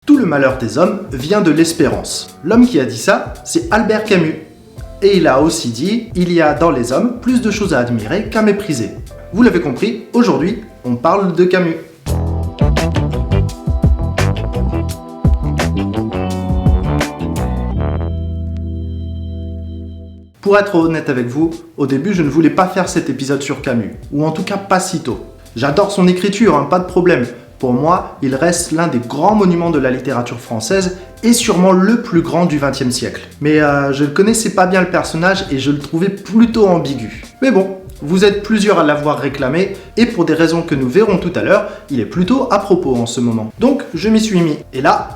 Tout le malheur des hommes vient de l'espérance. L'homme qui a dit ça, c'est Albert Camus. Et il a aussi dit, il y a dans les hommes plus de choses à admirer qu'à mépriser. Vous l'avez compris, aujourd'hui, on parle de Camus. Pour être honnête avec vous, au début je ne voulais pas faire cet épisode sur Camus, ou en tout cas pas si tôt. J'adore son écriture, pas de problème. Pour moi, il reste l'un des grands monuments de la littérature française et sûrement le plus grand du XXe siècle. Mais je ne connaissais pas bien le personnage et je le trouvais plutôt ambigu. Mais bon, vous êtes plusieurs à l'avoir réclamé et pour des raisons que nous verrons tout à l'heure, il est plutôt à propos en ce moment. Donc je m'y suis mis. Et là,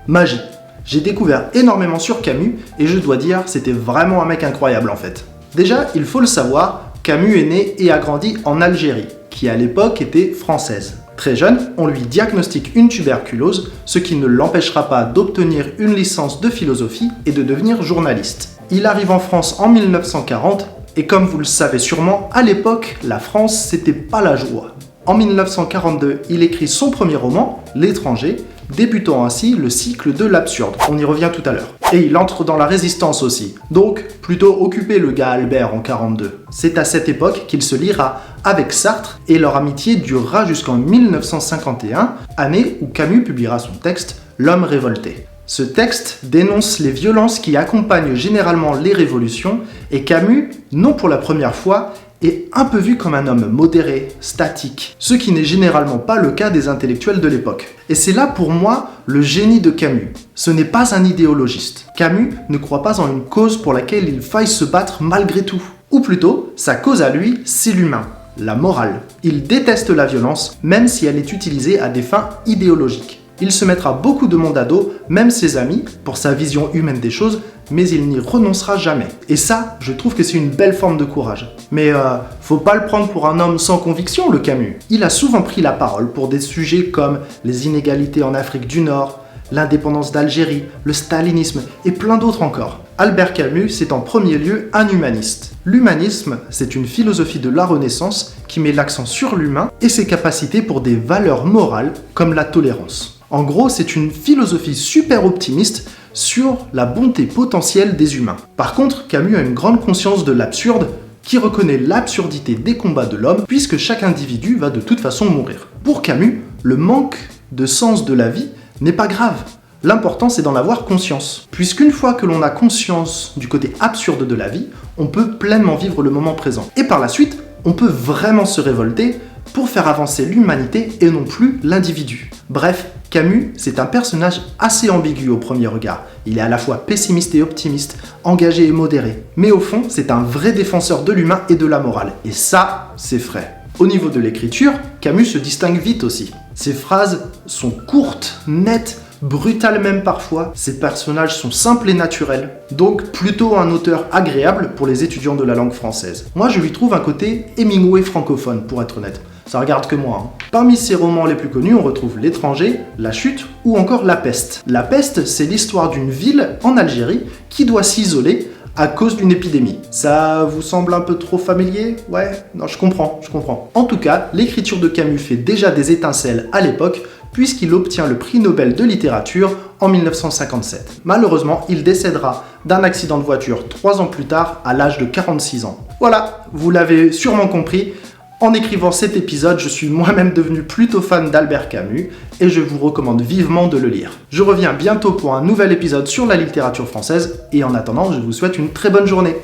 magie. J'ai découvert énormément sur Camus et je dois dire, c'était vraiment un mec incroyable en fait. Déjà, il faut le savoir, Camus est né et a grandi en Algérie, qui à l'époque était française. Très jeune, on lui diagnostique une tuberculose, ce qui ne l'empêchera pas d'obtenir une licence de philosophie et de devenir journaliste. Il arrive en France en 1940 et comme vous le savez sûrement, à l'époque, la France, c'était pas la joie. En 1942, il écrit son premier roman, L'étranger, débutant ainsi le cycle de l'absurde. On y revient tout à l'heure. Et il entre dans la résistance aussi. Donc, plutôt occupé le gars Albert en 42. C'est à cette époque qu'il se liera avec Sartre et leur amitié durera jusqu'en 1951, année où Camus publiera son texte L'homme révolté. Ce texte dénonce les violences qui accompagnent généralement les révolutions et Camus, non pour la première fois, est un peu vu comme un homme modéré, statique, ce qui n'est généralement pas le cas des intellectuels de l'époque. Et c'est là pour moi le génie de Camus. Ce n'est pas un idéologiste. Camus ne croit pas en une cause pour laquelle il faille se battre malgré tout. Ou plutôt, sa cause à lui, c'est l'humain, la morale. Il déteste la violence, même si elle est utilisée à des fins idéologiques. Il se mettra beaucoup de monde à dos, même ses amis, pour sa vision humaine des choses, mais il n'y renoncera jamais. Et ça, je trouve que c'est une belle forme de courage. Mais faut pas le prendre pour un homme sans conviction, le Camus. Il a souvent pris la parole pour des sujets comme les inégalités en Afrique du Nord, l'indépendance d'Algérie, le stalinisme et plein d'autres encore. Albert Camus, c'est en premier lieu un humaniste. L'humanisme, c'est une philosophie de la Renaissance qui met l'accent sur l'humain et ses capacités pour des valeurs morales comme la tolérance. En gros, c'est une philosophie super optimiste sur la bonté potentielle des humains. Par contre, Camus a une grande conscience de l'absurde qui reconnaît l'absurdité des combats de l'homme puisque chaque individu va de toute façon mourir. Pour Camus, le manque de sens de la vie n'est pas grave. L'important, c'est d'en avoir conscience. Puisqu'une fois que l'on a conscience du côté absurde de la vie, on peut pleinement vivre le moment présent. Et par la suite, on peut vraiment se révolter pour faire avancer l'humanité et non plus l'individu. Bref, Camus, c'est un personnage assez ambigu au premier regard. Il est à la fois pessimiste et optimiste, engagé et modéré. Mais au fond, c'est un vrai défenseur de l'humain et de la morale. Et ça, c'est frais. Au niveau de l'écriture, Camus se distingue vite aussi. Ses phrases sont courtes, nettes, brutales même parfois. Ses personnages sont simples et naturels. Donc plutôt un auteur agréable pour les étudiants de la langue française. Moi, je lui trouve un côté Hemingway francophone, pour être honnête. Ça regarde que moi. Parmi ses romans les plus connus, on retrouve L'étranger, La chute ou encore La peste. La peste, c'est l'histoire d'une ville en Algérie qui doit s'isoler à cause d'une épidémie. Ça vous semble un peu trop familier? Ouais, non, je comprends. En tout cas, l'écriture de Camus fait déjà des étincelles à l'époque, puisqu'il obtient le prix Nobel de littérature en 1957. Malheureusement, il décédera d'un accident de voiture 3 ans plus tard, à l'âge de 46 ans. Voilà, vous l'avez sûrement compris. En écrivant cet épisode, je suis moi-même devenu plutôt fan d'Albert Camus et je vous recommande vivement de le lire. Je reviens bientôt pour un nouvel épisode sur la littérature française et en attendant, je vous souhaite une très bonne journée.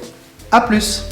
A plus!